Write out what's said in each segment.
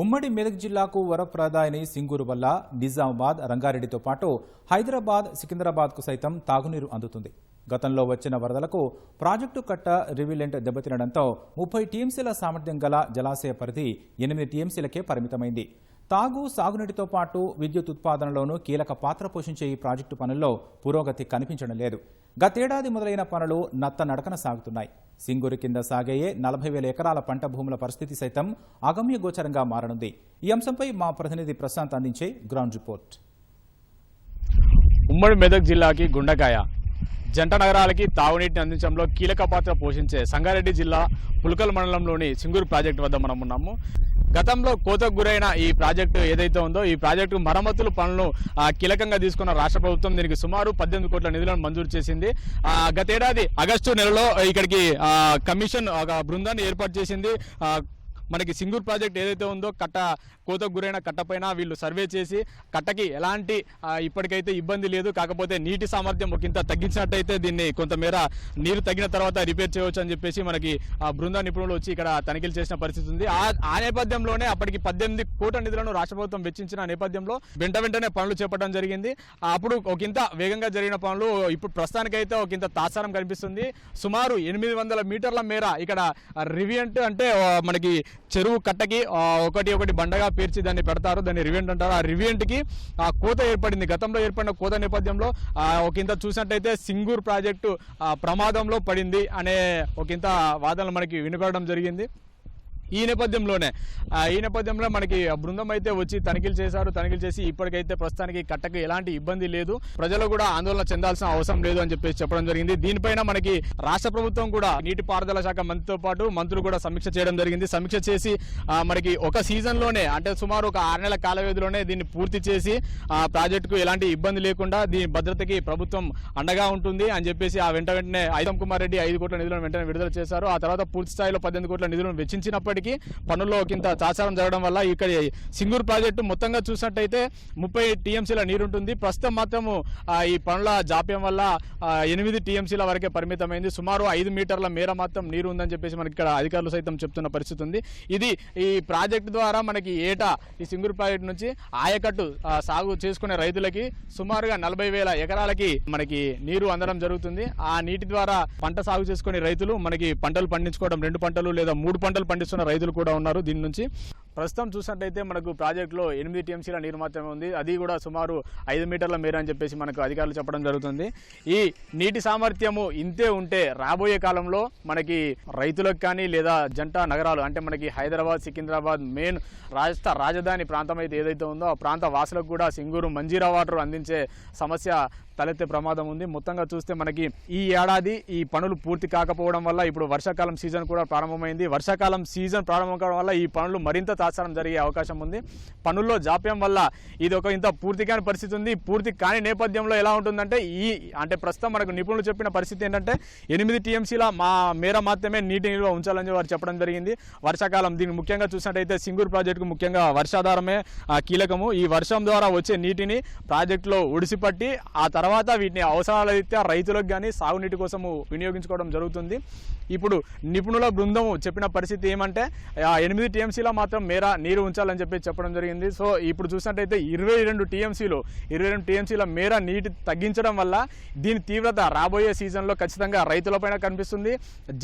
ఉమ్మడి మెదక్ జిల్లాకు వరప్రదాయని సింగూరు వల్ల నిజామాబాద్, రంగారెడ్డితో పాటు హైదరాబాద్, సికింద్రాబాద్కు సైతం తాగునీరు అందుతుంది. గతంలో వచ్చిన వరదలకు ప్రాజెక్టు కట్ట రివిలెంట్ దెబ్బతినడంతో 30 టీఎంసీల సామర్థ్యం గల జలాశయ పరిధి 8 టీఎంసీలకే పరిమితమైంది. తాగు, సాగునీటితో పాటు విద్యుత్ ఉత్పాదనలోనూ కీలక పాత్ర పోషించే ఈ ప్రాజెక్టు పనుల్లో పురోగతి కనిపించడం లేదు. గతేడాది మొదలైన పనులు నత్తనడకన సాగుతున్నాయి. సింగూరు కింద సాగే 40,000 ఎకరాల పంట భూముల పరిస్థితి సైతం అగమ్యగోచరంగా మారనుంది. ఈ అంశంపై మా ప్రతినిధి ప్రశాంత్ అందించే గ్రౌండ్ రిపోర్ట్. ఉమ్మడి మెదక్ జిల్లాకి గుండకాయ, జంట నగరాలకి తాగునీటిని అందించడంలో కీలక పాత్ర పోషించే సంగారెడ్డి జిల్లా పుల్కల్ మండలంలోని సింగూరు ప్రాజెక్టు వద్ద మనం ఉన్నాము. గతంలో కోతకు గురైన ఈ ప్రాజెక్టు ఏదైతే ఉందో ఈ ప్రాజెక్టు మరమ్మతుల పనులను కీలకంగా తీసుకున్న రాష్ట్ర ప్రభుత్వం దీనికి సుమారు 18 కోట్ల నిధులను మంజూరు చేసింది. గతేడాది ఆగస్టు నెలలో ఇక్కడికి కమిషన్ ఒక బృందాన్ని ఏర్పాటు చేసింది. మనకి సింగూరు ప్రాజెక్ట్ ఏదైతే ఉందో కోతకు గురైన కట్టపైన వీళ్ళు సర్వే చేసి కట్టకి ఎలాంటి ఇప్పటికైతే ఇబ్బంది లేదు, కాకపోతే నీటి సామర్థ్యం ఒకంత తగ్గించినట్టయితే దీన్ని కొంతమేర నీరు తగ్గిన తర్వాత రిపేర్ చేయవచ్చు అని చెప్పేసి మనకి బృంద నిపుణులు వచ్చి ఇక్కడ తనిఖీలు చేసిన పరిస్థితి ఉంది. ఆ నేపథ్యంలోనే అప్పటికి 18 కోట్ల నిధులను రాష్ట్ర ప్రభుత్వం వెచ్చించిన నేపథ్యంలో వెంటనే పనులు చేపట్టడం జరిగింది. అప్పుడు ఒకంత వేగంగా జరిగిన పనులు ఇప్పుడు ప్రస్తుతానికైతే ఒకంత తాత్సారం కనిపిస్తుంది. సుమారు 800 మీటర్ల మేర ఇక్కడ రివియంట్ అంటే మనకి చెరువు కట్టకి ఒకటి బండగా పేర్చి దాన్ని పెడతారు, దాన్ని రివియంట్ అంటారు. ఆ రివియంట్కి కోత ఏర్పడింది. గతంలో ఏర్పడిన కోత నేపథ్యంలో ఒకంత చూసినట్టయితే సింగూరు ప్రాజెక్టు ప్రమాదంలో పడింది అనే ఒకంత వాదనలు మనకి వినపడడం జరిగింది. ఈ నేపథ్యంలో మనకి బృందం అయితే వచ్చి తనిఖీలు చేశారు. తనిఖీలు చేసి ఇప్పటికైతే ప్రస్తుతానికి కట్టకు ఎలాంటి ఇబ్బంది లేదు, ప్రజలు కూడా ఆందోళన చెందాల్సిన అవసరం లేదు అని చెప్పేసి చెప్పడం జరిగింది. దీనిపైన మనకి రాష్ట్ర ప్రభుత్వం కూడా నీటిపారుదల శాఖ మంత్రితో పాటు మంత్రులు కూడా సమీక్ష చేయడం జరిగింది. సమీక్ష చేసి మనకి ఒక సీజన్లోనే అంటే సుమారు ఒక 6 నెలల కాల వ్యవధిలోనే దీన్ని పూర్తి చేసి ప్రాజెక్టుకు ఎలాంటి ఇబ్బంది లేకుండా దీని భద్రతకి ప్రభుత్వం అండగా ఉంటుంది అని చెప్పేసి వెంటనే ఐతం కుమార్ రెడ్డి 5 కోట్ల నిధులను వెంటనే విడుదల చేశారు. ఆ తర్వాత పూర్తి స్థాయిలో 18 కోట్ల నిధులను వెచ్చించినప్పటికీ పనుల్లో కింద తాత్సారం జరగడం వల్ల ఇక్కడ సింగూరు ప్రాజెక్టు మొత్తంగా చూసినట్టయితే 30 టీఎంసీల నీరుంటుంది. ప్రస్తుతం మాత్రము ఈ పనుల జాప్యం వల్ల 8 టీఎంసీల వరకే పరిమితమైంది. సుమారు 5 మీటర్ల మేర మాత్రం నీరు ఉందని చెప్పేసి మనకి ఇక్కడ అధికారులు సైతం చెప్తున్న పరిస్థితి ఉంది. ఇది ఈ ప్రాజెక్టు ద్వారా మనకి ఏటా ఈ సింగూరు ప్రాజెక్టు నుంచి ఆయకట్టు సాగు చేసుకునే రైతులకి సుమారుగా 40,000 ఎకరాలకి మనకి నీరు అందడం జరుగుతుంది. ఆ నీటి ద్వారా పంట సాగు చేసుకునే రైతులు మనకి పంటలు పండించుకోవడం 2 పంటలు లేదా 3 పంటలు పండిస్తున్న రైతులు కూడా ఉన్నారు. దీని నుంచి ప్రస్తుతం చూసినట్టయితే మనకు ప్రాజెక్టులో 8 టీఎంసీల నీరు మాత్రమే ఉంది. అది కూడా సుమారు 5 మీటర్ల మేర అని చెప్పేసి మనకు అధికారులు చెప్పడం జరుగుతుంది. ఈ నీటి సామర్థ్యము ఇంతే ఉంటే రాబోయే కాలంలో మనకి రైతులకు కానీ లేదా జంట నగరాలు అంటే మనకి హైదరాబాద్, సికింద్రాబాద్ మెయిన్ రాష్ట్ర రాజధాని ప్రాంతం అయితే ఏదైతే ఉందో ఆ ప్రాంత వాసులకు కూడా సింగూరు మంజీరా వాటర్ అందించే సమస్య తలెత్తే ప్రమాదం ఉంది. మొత్తంగా చూస్తే మనకి ఈ ఏడాది ఈ పనులు పూర్తి కాకపోవడం వల్ల ఇప్పుడు వర్షాకాలం సీజన్ కూడా ప్రారంభమైంది. వర్షాకాలం సీజన్ ప్రారంభం కావడం వల్ల ఈ పనులు మరింత తాత్సారం జరిగే అవకాశం ఉంది. పనుల్లో జాప్యం వల్ల ఇది ఒక ఇంత పూర్తి కాని పరిస్థితి ఉంది. పూర్తి కాని నేపథ్యంలో ఎలా ఉంటుందంటే అంటే ప్రస్తుతం మనకు నిపుణులు చెప్పిన పరిస్థితి ఏంటంటే 8 టీఎంసీల మేర మాత్రమే నీటి నిల్వ ఉంచాలని వారు చెప్పడం జరిగింది. వర్షాకాలం దీన్ని ముఖ్యంగా చూసినట్టయితే సింగూరు ప్రాజెక్టుకు ముఖ్యంగా వర్షాధారమే కీలకము. ఈ వర్షం ద్వారా వచ్చే నీటిని ప్రాజెక్టులో ఒడిసిపట్టి ఆ తర్వాత వీటిని అవసరాల రీత్యా రైతులకు కానీ సాగునీటి కోసము వినియోగించుకోవడం జరుగుతుంది. ఇప్పుడు నిపుణుల బృందం చెప్పిన పరిస్థితి ఏమంటే 8 టీఎంసీల మాత్రం మేర నీరు ఉంచాలని చెప్పి చెప్పడం జరిగింది. సో ఇప్పుడు చూసినట్టయితే 22 టీఎంసీల మేర నీటి తగ్గించడం వల్ల దీని తీవ్రత రాబోయే సీజన్లో ఖచ్చితంగా రైతులపైన కనిపిస్తుంది.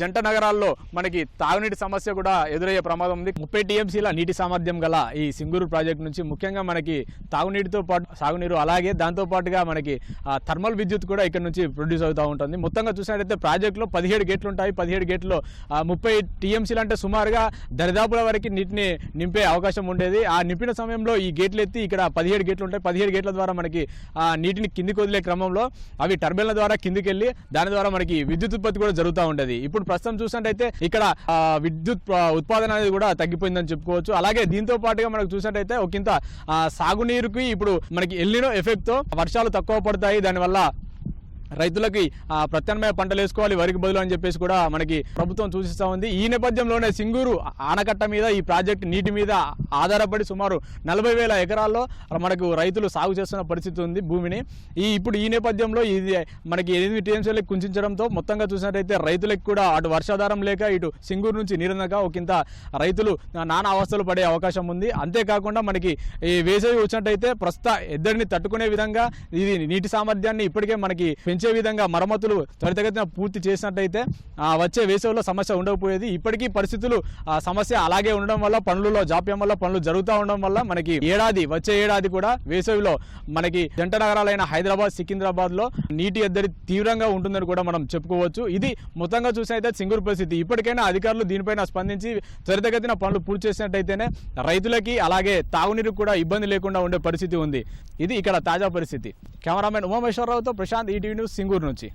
జంట నగరాల్లో మనకి తాగునీటి సమస్య కూడా ఎదురయ్యే ప్రమాదం ఉంది. 30 టీఎంసీల నీటి సామర్థ్యం గల ఈ సింగూరు ప్రాజెక్టు నుంచి ముఖ్యంగా మనకి తాగునీటితో పాటు సాగునీరు అలాగే దాంతో పాటుగా మనకి థర్మల్ విద్యుత్ కూడా ఇక్కడ నుంచి ప్రొడ్యూస్ అవుతూ ఉంటుంది. మొత్తంగా చూసినట్టయితే ప్రాజెక్టులో 17 గేట్లు ఉంటాయి. 17 గేట్లో 30 టీఎంసీలు అంటే సుమారుగా దరిదాపుల వరకు నీటిని నింపే అవకాశం ఉండేది. ఆ నింపిన సమయంలో ఈ గేట్లు ఎత్తి ఇక్కడ 17 గేట్లు ఉంటాయి. 17 గేట్ల ద్వారా మనకి నీటిని కిందికి వదిలే క్రమంలో అవి టర్బైన్ల ద్వారా కిందికి వెళ్ళి దాని ద్వారా మనకి విద్యుత్ ఉత్పత్తి కూడా జరుగుతూ ఉండేది. ఇప్పుడు ప్రస్తుతం చూసినట్టయితే ఇక్కడ విద్యుత్ ఉత్పాదన అనేది కూడా తగ్గిపోయిందని చెప్పుకోవచ్చు. అలాగే దీంతో పాటుగా మనకు చూసినట్టయితే ఒకంత సాగునీరుకి ఇప్పుడు మనకి ఎల్నినో ఎఫెక్ట్ తో వర్షాలు తక్కువ పడతాయి. దానివల్ల రైతులకి ప్రత్యామ్నాయ పంటలు వేసుకోవాలి వరికి బదులు అని చెప్పేసి కూడా మనకి ప్రభుత్వం సూచిస్తూ ఉంది. ఈ నేపథ్యంలోనే సింగూరు ఆనకట్ట మీద ఈ ప్రాజెక్టు నీటి మీద ఆధారపడి సుమారు 40,000 ఎకరాల్లో మనకు రైతులు సాగు చేస్తున్న పరిస్థితి ఉంది భూమిని. ఇప్పుడు ఈ నేపథ్యంలో ఇది మనకి 8 టీఎంసీలకు కుంచడంతో మొత్తంగా చూసినట్టయితే రైతులకు కూడా అటు వర్షాధారం లేక ఇటు సింగూరు నుంచి నీరందక ఒకంత రైతులు నానా అవస్థలు పడే అవకాశం ఉంది. అంతేకాకుండా మనకి ఈ వేసవి వచ్చినట్టయితే ప్రస్తుత ఎద్దడిని తట్టుకునే విధంగా ఇది నీటి సామర్థ్యాన్ని ఇప్పటికే మనకి పెంచే విధంగా మరమ్మతులు త్వరితగతిన పూర్తి చేసినట్టయితే వచ్చే వేసవిలో సమస్య ఉండకపోయేది. ఇప్పటికీ పరిస్థితులు సమస్య అలాగే ఉండడం వల్ల పనులలో జాప్యం వల్ల పనులు జరుగుతూ ఉండడం వల్ల మనకి వచ్చే ఏడాది కూడా వేసవిలో మనకి జంట నగరాలైన హైదరాబాద్ సికింద్రాబాద్ లో నీటి ఎద్దడి తీవ్రంగా ఉంటుందని కూడా మనం చెప్పుకోవచ్చు. ఇది మొత్తంగా చూసినైతే సింగూరు పరిస్థితి. ఇప్పటికైనా అధికారులు దీనిపైన స్పందించి త్వరితగతిన పనులు పూర్తి చేసినట్టయితేనే రైతులకి అలాగే తాగునీరు కూడా ఇబ్బంది లేకుండా ఉండే పరిస్థితి ఉంది. ఇది ఇక్కడ తాజా పరిస్థితి. కెమెరామెన్ ఉమామేశ్వరరావుతో ప్రశాంత్, ఈటీవీ న్యూస్, సింగూరు నుంచి.